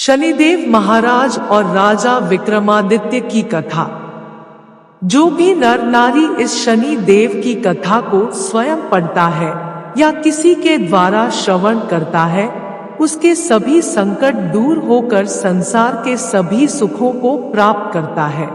शनिदेव महाराज और राजा विक्रमादित्य की कथा। जो भी नर नारी इस शनि देव की कथा को स्वयं पढ़ता है या किसी के द्वारा श्रवण करता है, उसके सभी संकट दूर होकर संसार के सभी सुखों को प्राप्त करता है।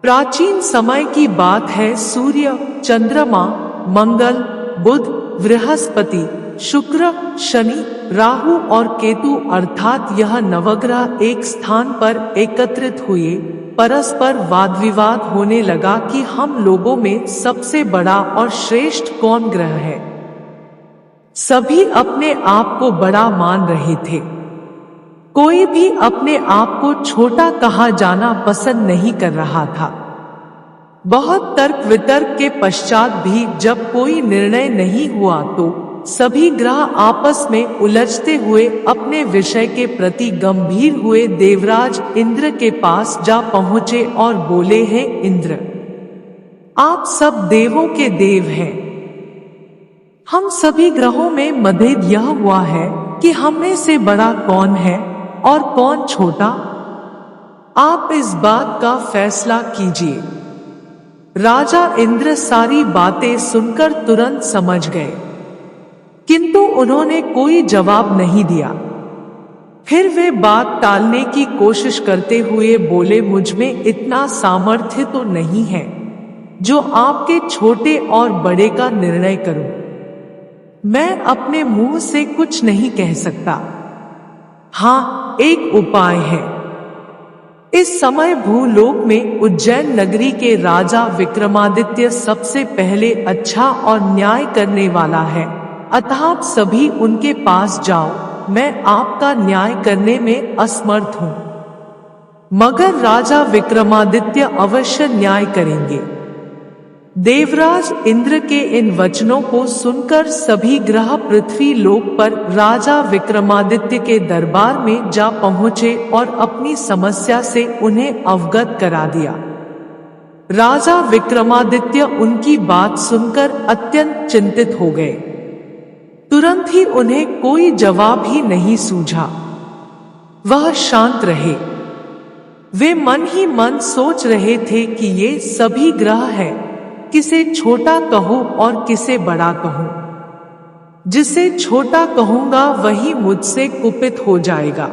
प्राचीन समय की बात है। सूर्य, चंद्रमा, मंगल, बुध, बृहस्पति, शुक्र, शनि, राहु और केतु अर्थात यह नवग्रह एक स्थान पर एकत्रित हुए। परस्पर वाद विवाद होने लगा कि हम लोगों में सबसे बड़ा और श्रेष्ठ कौन ग्रह है। सभी अपने आप को बड़ा मान रहे थे। कोई भी अपने आप को छोटा कहा जाना पसंद नहीं कर रहा था। बहुत तर्क वितर्क के पश्चात भी जब कोई निर्णय नहीं हुआ तो सभी ग्रह आपस में उलझते हुए अपने विषय के प्रति गंभीर हुए। देवराज इंद्र के पास जा पहुंचे और बोले, हैं इंद्र, आप सब देवों के देव हैं। हम सभी ग्रहों में मतभेद यह हुआ है कि हम में से बड़ा कौन है और कौन छोटा। आप इस बात का फैसला कीजिए। राजा इंद्र सारी बातें सुनकर तुरंत समझ गए, किंतु उन्होंने कोई जवाब नहीं दिया। फिर वे बात टालने की कोशिश करते हुए बोले, मुझ में इतना सामर्थ्य तो नहीं है जो आपके छोटे और बड़े का निर्णय करूं। मैं अपने मुंह से कुछ नहीं कह सकता। हाँ, एक उपाय है। इस समय भूलोक में उज्जैन नगरी के राजा विक्रमादित्य सबसे पहले अच्छा और न्याय करने वाला है, अतः आप सभी उनके पास जाओ। मैं आपका न्याय करने में असमर्थ हूं, मगर राजा विक्रमादित्य अवश्य न्याय करेंगे। देवराज इंद्र के इन वचनों को सुनकर सभी ग्रह पृथ्वी लोक पर राजा विक्रमादित्य के दरबार में जा पहुंचे और अपनी समस्या से उन्हें अवगत करा दिया। राजा विक्रमादित्य उनकी बात सुनकर अत्यंत चिंतित हो गए। तुरंत ही उन्हें कोई जवाब ही नहीं सूझा। वह शांत रहे। वे मन ही मन सोच रहे थे कि ये सभी ग्रह हैं, किसे छोटा कहूं और किसे बड़ा कहूं। जिसे छोटा कहूंगा वही मुझसे कुपित हो जाएगा।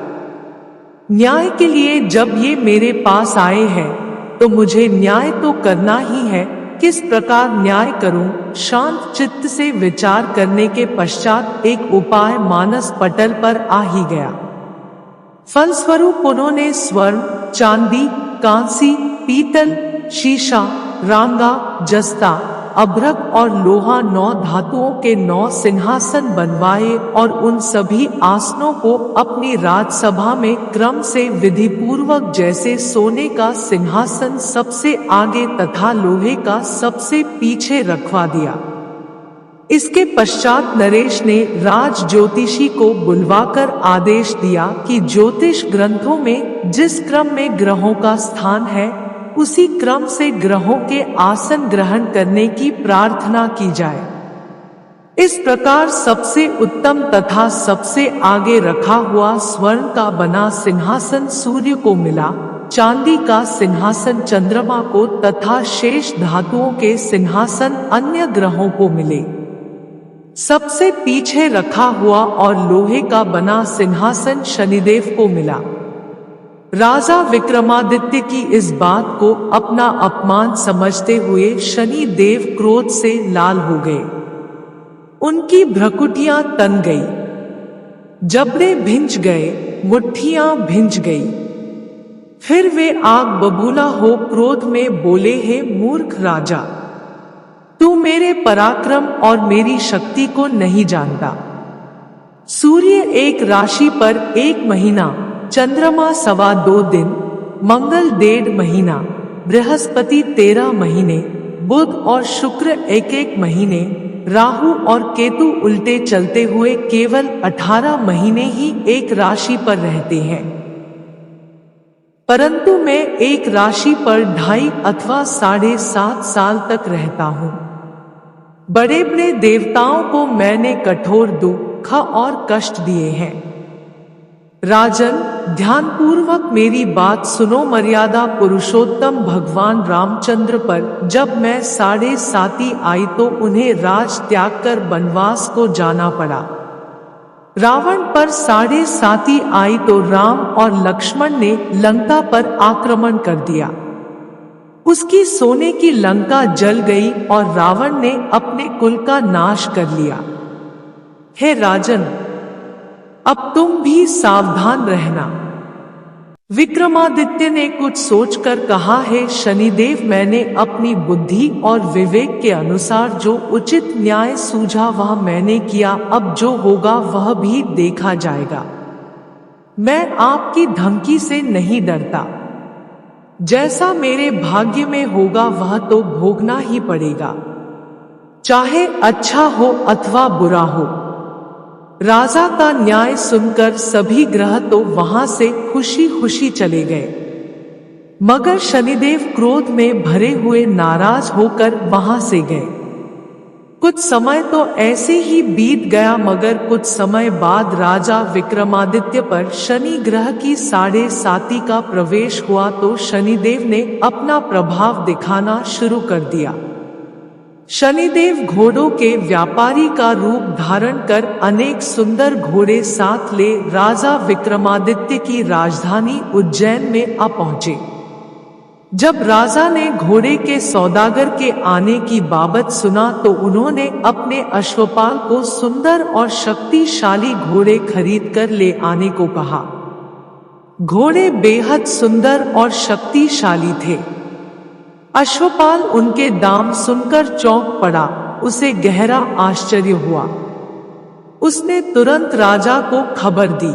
न्याय के लिए जब ये मेरे पास आए हैं तो मुझे न्याय तो करना ही है। किस प्रकार न्याय करूं? शांत चित्त से विचार करने के पश्चात एक उपाय मानस पटल पर आ ही गया। फलस्वरूप उन्होंने स्वर्ण, चांदी, कांसी, पीतल, शीशा, रांगा, जस्ता, अभ्रक और लोहा 9 धातुओं के 9 सिंहासन बनवाए और उन सभी आसनों को अपनी राजसभा में क्रम से विधि पूर्वक जैसे सोने का सिंहासन सबसे आगे तथा लोहे का सबसे पीछे रखवा दिया। इसके पश्चात नरेश ने राज ज्योतिषी को बुलवाकर आदेश दिया कि ज्योतिष ग्रंथों में जिस क्रम में ग्रहों का स्थान है उसी क्रम से ग्रहों के आसन ग्रहण करने की प्रार्थना की जाए। इस प्रकार सबसे उत्तम तथा सबसे आगे रखा हुआ स्वर्ण का बना सिंहासन सूर्य को मिला, चांदी का सिंहासन चंद्रमा को तथा शेष धातुओं के सिंहासन अन्य ग्रहों को मिले। सबसे पीछे रखा हुआ और लोहे का बना सिंहासन शनिदेव को मिला। राजा विक्रमादित्य की इस बात को अपना अपमान समझते हुए शनि देव क्रोध से लाल हो गए। उनकी भ्रुकुटियां तन गई, जबड़े भिंच गए, मुट्ठियां भिंच गई। फिर वे आग बबूला हो क्रोध में बोले, हे मूर्ख राजा, तू मेरे पराक्रम और मेरी शक्ति को नहीं जानता। सूर्य एक राशि पर 1 महीना, चंद्रमा 2.25 दिन, मंगल 1.5 महीना, बृहस्पति 13 महीने, बुध और शुक्र 1 महीने, राहु और केतु उल्टे चलते हुए केवल 18 महीने ही एक राशि पर रहते हैं। परंतु मैं एक राशि पर 2.5 अथवा 7.5 साल तक रहता हूं। बड़े बड़े देवताओं को मैंने कठोर दुख और कष्ट दिए हैं। राजन, ध्यानपूर्वक मेरी बात सुनो। मर्यादा पुरुषोत्तम भगवान रामचंद्र पर जब मैं 7.5 आई तो उन्हें राज त्याग कर वनवास को जाना पड़ा। रावण पर 7.5 आई तो राम और लक्ष्मण ने लंका पर आक्रमण कर दिया। उसकी सोने की लंका जल गई और रावण ने अपने कुल का नाश कर लिया। हे राजन, अब तुम भी सावधान रहना। विक्रमादित्य ने कुछ सोचकर कहा, हे शनिदेव, मैंने अपनी बुद्धि और विवेक के अनुसार जो उचित न्याय सूझा वह मैंने किया। अब जो होगा वह भी देखा जाएगा। मैं आपकी धमकी से नहीं डरता। जैसा मेरे भाग्य में होगा वह तो भोगना ही पड़ेगा, चाहे अच्छा हो अथवा बुरा हो। राजा का न्याय सुनकर सभी ग्रह तो वहां से खुशी खुशी चले गए, मगर शनिदेव क्रोध में भरे हुए नाराज होकर वहां से गए। कुछ समय तो ऐसे ही बीत गया, मगर कुछ समय बाद राजा विक्रमादित्य पर शनि ग्रह की 7.5 का प्रवेश हुआ तो शनिदेव ने अपना प्रभाव दिखाना शुरू कर दिया। शनिदेव घोड़ों के व्यापारी का रूप धारण कर अनेक सुंदर घोड़े साथ ले राजा विक्रमादित्य की राजधानी उज्जैन में आ पहुंचे। जब राजा ने घोड़े के सौदागर के आने की बाबत सुना तो उन्होंने अपने अश्वपाल को सुंदर और शक्तिशाली घोड़े खरीद कर ले आने को कहा। घोड़े बेहद सुंदर और शक्तिशाली थे। अश्वपाल उनके दाम सुनकर चौंक पड़ा, उसे गहरा आश्चर्य हुआ। उसने तुरंत राजा को खबर दी।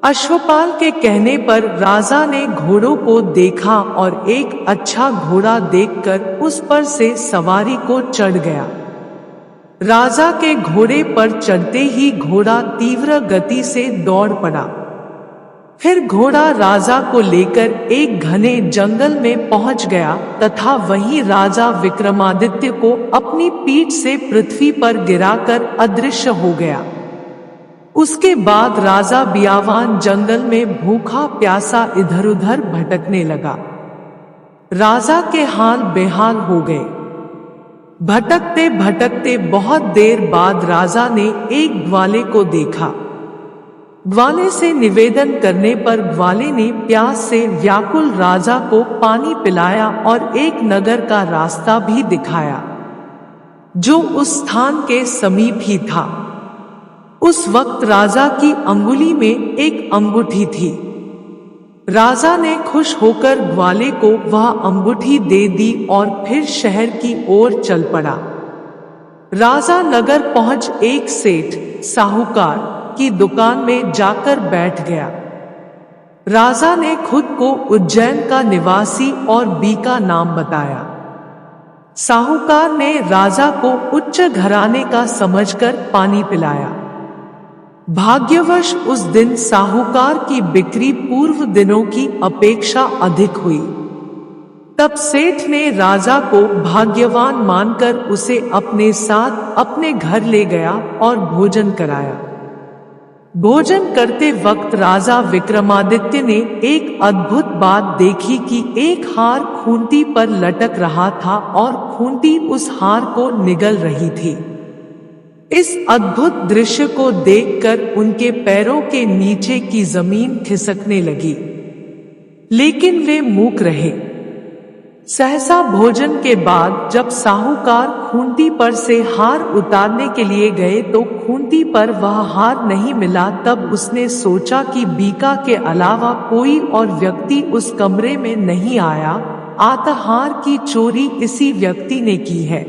अश्वपाल के कहने पर राजा ने घोड़ों को देखा और एक अच्छा घोड़ा देखकर उस पर से सवारी को चढ़ गया। राजा के घोड़े पर चढ़ते ही घोड़ा तीव्र गति से दौड़ पड़ा। फिर घोड़ा राजा को लेकर एक घने जंगल में पहुंच गया तथा वहीं राजा विक्रमादित्य को अपनी पीठ से पृथ्वी पर गिराकर अदृश्य हो गया। उसके बाद राजा बियावान जंगल में भूखा प्यासा इधर उधर भटकने लगा। राजा के हाल बेहाल हो गए। भटकते भटकते बहुत देर बाद राजा ने एक ग्वाले को देखा। ग्वाले से निवेदन करने पर ग्वाले ने प्यास से व्याकुल राजा को पानी पिलाया और एक नगर का रास्ता भी दिखाया जो उस स्थान के समीप ही था। उस वक्त राजा की अंगुली में एक अंगूठी थी। राजा ने खुश होकर ग्वाले को वह अंगूठी दे दी और फिर शहर की ओर चल पड़ा। राजा नगर पहुंच एक सेठ साहूकार की दुकान में जाकर बैठ गया। राजा ने खुद को उज्जैन का निवासी और बीका नाम बताया। साहूकार ने राजा को उच्च घराने का समझकर पानी पिलाया। भाग्यवश उस दिन साहूकार की बिक्री पूर्व दिनों की अपेक्षा अधिक हुई। तब सेठ ने राजा को भाग्यवान मानकर उसे अपने साथ अपने घर ले गया और भोजन कराया। भोजन करते वक्त राजा विक्रमादित्य ने एक अद्भुत बात देखी कि एक हार खूंटी पर लटक रहा था और खूंटी उस हार को निगल रही थी। इस अद्भुत दृश्य को देखकर उनके पैरों के नीचे की जमीन खिसकने लगी, लेकिन वे मूक रहे। सहसा भोजन के बाद जब साहूकार खूंटी पर से हार उतारने के लिए गए तो खूंटी पर वह हार नहीं मिला। तब उसने सोचा कि बीका के अलावा कोई और व्यक्ति उस कमरे में नहीं आया, अतः हार की चोरी इसी व्यक्ति ने की है।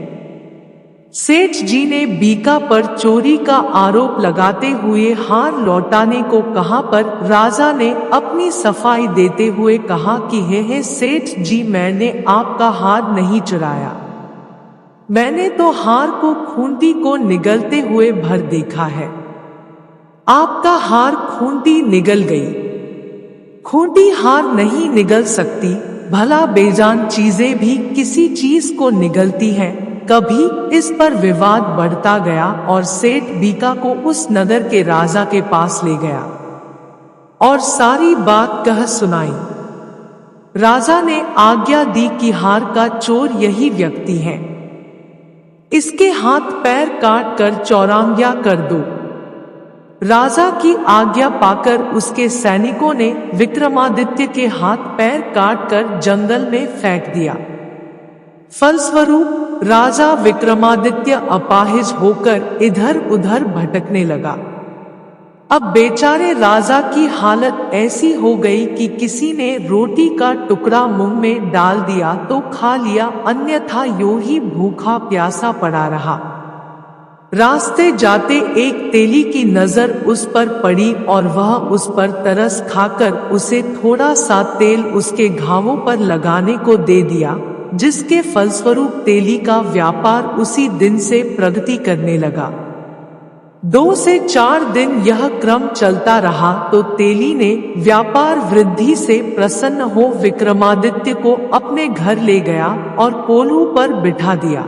सेठ जी ने बीका पर चोरी का आरोप लगाते हुए हार लौटाने को कहा, पर राजा ने अपनी सफाई देते हुए कहा कि हे सेठ जी, मैंने आपका हार नहीं चुराया। मैंने तो हार को खूंटी को निगलते हुए भर देखा है। आपका हार खूंटी निगल गई। खूंटी हार नहीं निगल सकती, भला बेजान चीजें भी किसी चीज को निगलती हैं। कभी इस पर विवाद बढ़ता गया और सेठ बीका को उस नगर के राजा के पास ले गया। और सारी बात कह सुनाई। राजा ने आज्ञा दी कि हार का चोर यही व्यक्ति है, इसके हाथ पैर काट कर चौरंगिया कर दो। राजा की आज्ञा पाकर उसके सैनिकों ने विक्रमादित्य के हाथ पैर काट कर जंगल में फेंक दिया। फलस्वरूप राजा विक्रमादित्य अपाहिज होकर इधर उधर भटकने लगा। अब बेचारे राजा की हालत ऐसी हो गई कि किसी ने रोटी का टुकड़ा मुंह में डाल दिया तो खा लिया, अन्यथा यूं ही भूखा प्यासा पड़ा रहा। रास्ते जाते एक तेली की नजर उस पर पड़ी और वह उस पर तरस खाकर उसे थोड़ा सा तेल उसके घावों पर लगाने को दे दिया, जिसके फलस्वरूप तेली का व्यापार उसी दिन से प्रगति करने लगा। 2 से 4 दिन यह क्रम चलता रहा तो तेली ने व्यापार वृद्धि से प्रसन्न हो विक्रमादित्य को अपने घर ले गया और कोल्हू पर बिठा दिया।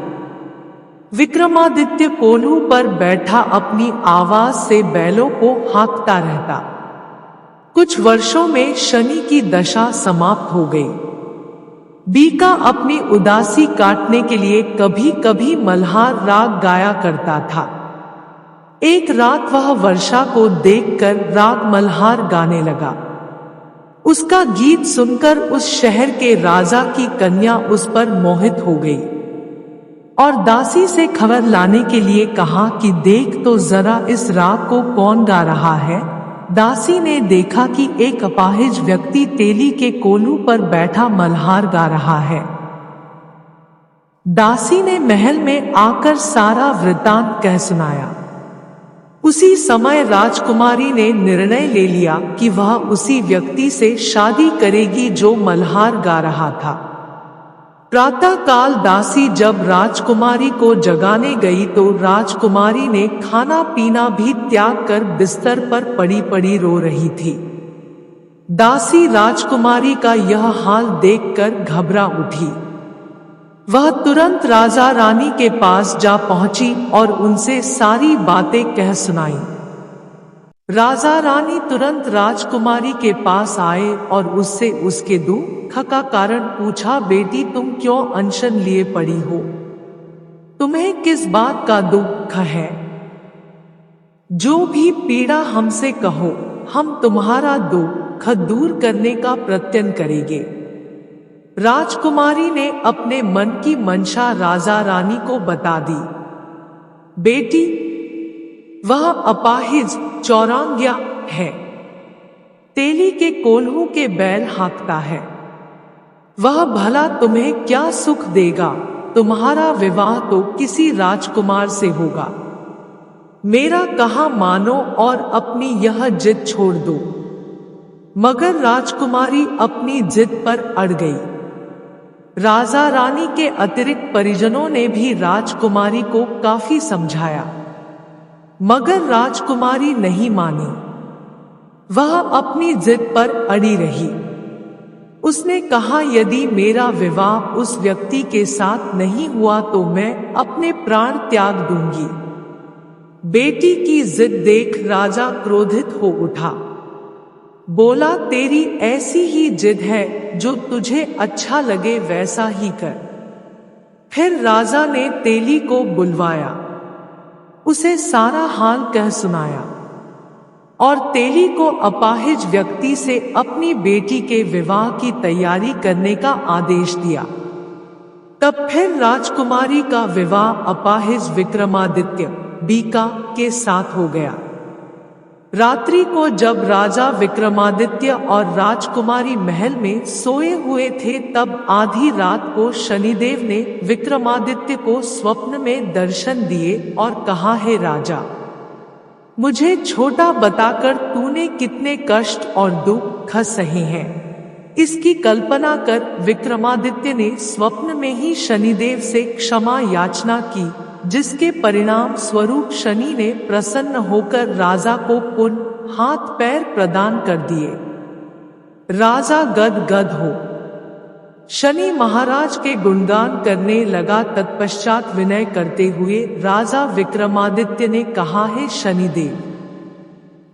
विक्रमादित्य कोल्हू पर बैठा अपनी आवाज से बैलों को हाँकता रहता। कुछ वर्षों में शनि की दशा समाप्त हो गई। बीका अपनी उदासी काटने के लिए कभी कभी मल्हार राग गाया करता था। एक रात वह वर्षा को देखकर राग मल्हार गाने लगा। उसका गीत सुनकर उस शहर के राजा की कन्या उस पर मोहित हो गई और दासी से खबर लाने के लिए कहा कि देख तो जरा इस राग को कौन गा रहा है। दासी ने देखा कि एक अपाहिज व्यक्ति तेली के कोल्हू पर बैठा मल्हार गा रहा है। दासी ने महल में आकर सारा वृतांत कह सुनाया। उसी समय राजकुमारी ने निर्णय ले लिया कि वह उसी व्यक्ति से शादी करेगी जो मल्हार गा रहा था। प्रातः काल दासी जब राजकुमारी को जगाने गई तो राजकुमारी ने खाना पीना भी त्याग कर बिस्तर पर पड़ी पड़ी रो रही थी। दासी राजकुमारी का यह हाल देखकर घबरा उठी। वह तुरंत राजा रानी के पास जा पहुंची और उनसे सारी बातें कह सुनाई। राजा रानी तुरंत राजकुमारी के पास आए और उससे उसके दुख का कारण पूछा। बेटी, तुम क्यों अनशन लिए पड़ी हो? तुम्हें किस बात का दुख है? जो भी पीड़ा हमसे कहो, हम तुम्हारा दुख दूर करने का प्रयत्न करेंगे। राजकुमारी ने अपने मन की मंशा राजा रानी को बता दी। बेटी, वह अपाहिज चौरंगिया है, तेली के कोल्हू के बैल हाँकता है। वह भला तुम्हें क्या सुख देगा? तुम्हारा विवाह तो किसी राजकुमार से होगा। मेरा कहा मानो और अपनी यह जिद छोड़ दो। मगर राजकुमारी अपनी जिद पर अड़ गई। राजा रानी के अतिरिक्त परिजनों ने भी राजकुमारी को काफी समझाया, मगर राजकुमारी नहीं मानी। वह अपनी जिद पर अड़ी रही। उसने कहा, यदि मेरा विवाह उस व्यक्ति के साथ नहीं हुआ तो मैं अपने प्राण त्याग दूंगी। बेटी की जिद देख राजा क्रोधित हो उठा। बोला, तेरी ऐसी ही जिद है, जो तुझे अच्छा लगे वैसा ही कर। फिर राजा ने तेली को बुलवाया, उसे सारा हाल कह सुनाया और तेली को अपाहिज व्यक्ति से अपनी बेटी के विवाह की तैयारी करने का आदेश दिया। तब फिर राजकुमारी का विवाह अपाहिज विक्रमादित्य बीका के साथ हो गया। रात्रि को जब राजा विक्रमादित्य और राजकुमारी महल में सोए हुए थे, तब आधी रात को शनिदेव ने विक्रमादित्य को स्वप्न में दर्शन दिए और कहा, हे राजा, मुझे छोटा बताकर तूने कितने कष्ट और दुख सहे हैं, इसकी कल्पना कर। विक्रमादित्य ने स्वप्न में ही शनिदेव से क्षमा याचना की, जिसके परिणाम स्वरूप शनि ने प्रसन्न होकर राजा को पुनः हाथ पैर प्रदान कर दिए। राजा गद हो शनि महाराज के गुणगान करने लगा। तत्पश्चात विनय करते हुए राजा विक्रमादित्य ने कहा, हे शनिदेव,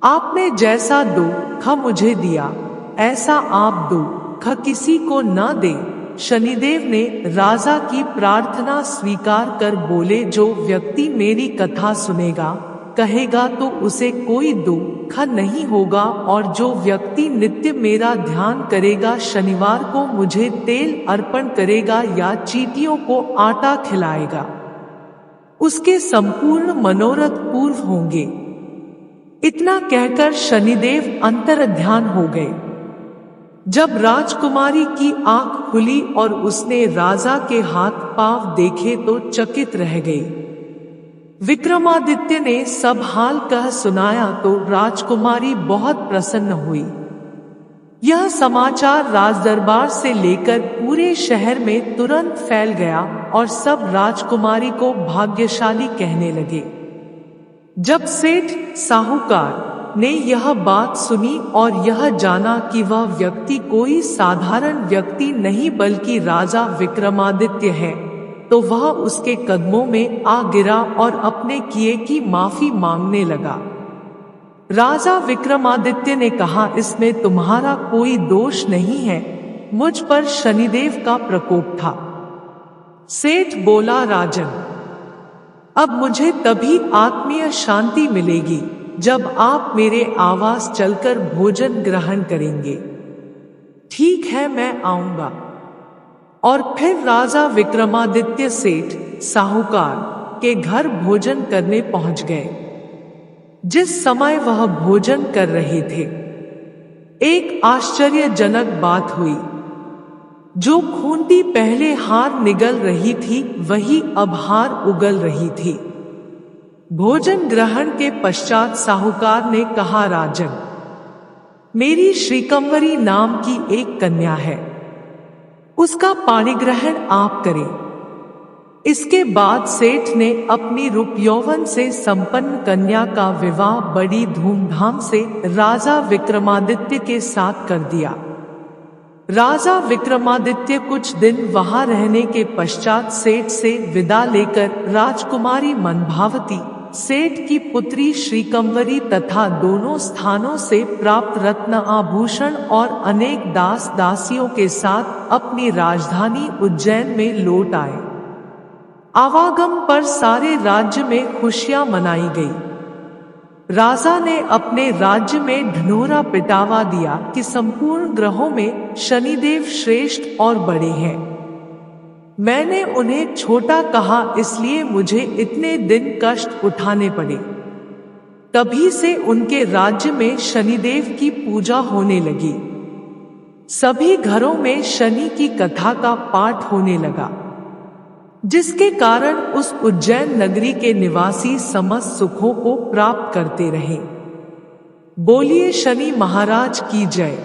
आपने जैसा दुख मुझे दिया, ऐसा आप दुख किसी को न दे। शनिदेव ने राजा की प्रार्थना स्वीकार कर बोले, जो व्यक्ति मेरी कथा सुनेगा, कहेगा तो उसे कोई दुख नहीं होगा, और जो व्यक्ति नित्य मेरा ध्यान करेगा, शनिवार को मुझे तेल अर्पण करेगा या चींटियों को आटा खिलाएगा, उसके संपूर्ण मनोरथ पूर्ण होंगे। इतना कहकर शनिदेव अंतर्ध्यान हो गए। जब राजकुमारी की आंख खुली और उसने राजा के हाथ पांव देखे तो चकित रह गई। विक्रमादित्य ने सब हाल कह सुनाया तो राजकुमारी बहुत प्रसन्न हुई। यह समाचार राजदरबार से लेकर पूरे शहर में तुरंत फैल गया और सब राजकुमारी को भाग्यशाली कहने लगे। जब सेठ साहूकार ने यह बात सुनी और यह जाना कि वह व्यक्ति कोई साधारण व्यक्ति नहीं बल्कि राजा विक्रमादित्य है, तो वह उसके कदमों में आ गिरा और अपने किए की माफी मांगने लगा। राजा विक्रमादित्य ने कहा, इसमें तुम्हारा कोई दोष नहीं है, मुझ पर शनिदेव का प्रकोप था। सेठ बोला, राजन, अब मुझे तभी आत्मीय शांति मिलेगी जब आप मेरे आवास चलकर भोजन ग्रहण करेंगे। ठीक है, मैं आऊंगा। और फिर राजा विक्रमादित्य सेठ साहूकार के घर भोजन करने पहुंच गए। जिस समय वह भोजन कर रहे थे, एक आश्चर्यजनक बात हुई। जो खूंटी पहले हार निगल रही थी, वही अब हार उगल रही थी। भोजन ग्रहण के पश्चात साहूकार ने कहा, राजन, मेरी श्रीकंवरी नाम की एक कन्या है, उसका पाणिग्रहण आप करें। इसके बाद सेठ ने अपनी रूप यौवन से संपन्न कन्या का विवाह बड़ी धूमधाम से राजा विक्रमादित्य के साथ कर दिया। राजा विक्रमादित्य कुछ दिन वहां रहने के पश्चात सेठ से विदा लेकर राजकुमारी मनभावती, सेठ की पुत्री श्रीकंवरी तथा दोनों स्थानों से प्राप्त रत्न आभूषण और अनेक दास दासियों के साथ अपनी राजधानी उज्जैन में लौट आए। आवागम पर सारे राज्य में खुशियां मनाई गई। राजा ने अपने राज्य में ढिढोरा पिटावा दिया कि संपूर्ण ग्रहों में शनिदेव श्रेष्ठ और बड़े हैं। मैंने उन्हें छोटा कहा, इसलिए मुझे इतने दिन कष्ट उठाने पड़े। तभी से उनके राज्य में शनिदेव की पूजा होने लगी। सभी घरों में शनि की कथा का पाठ होने लगा, जिसके कारण उस उज्जैन नगरी के निवासी समस्त सुखों को प्राप्त करते रहे। बोलिए शनि महाराज की जय।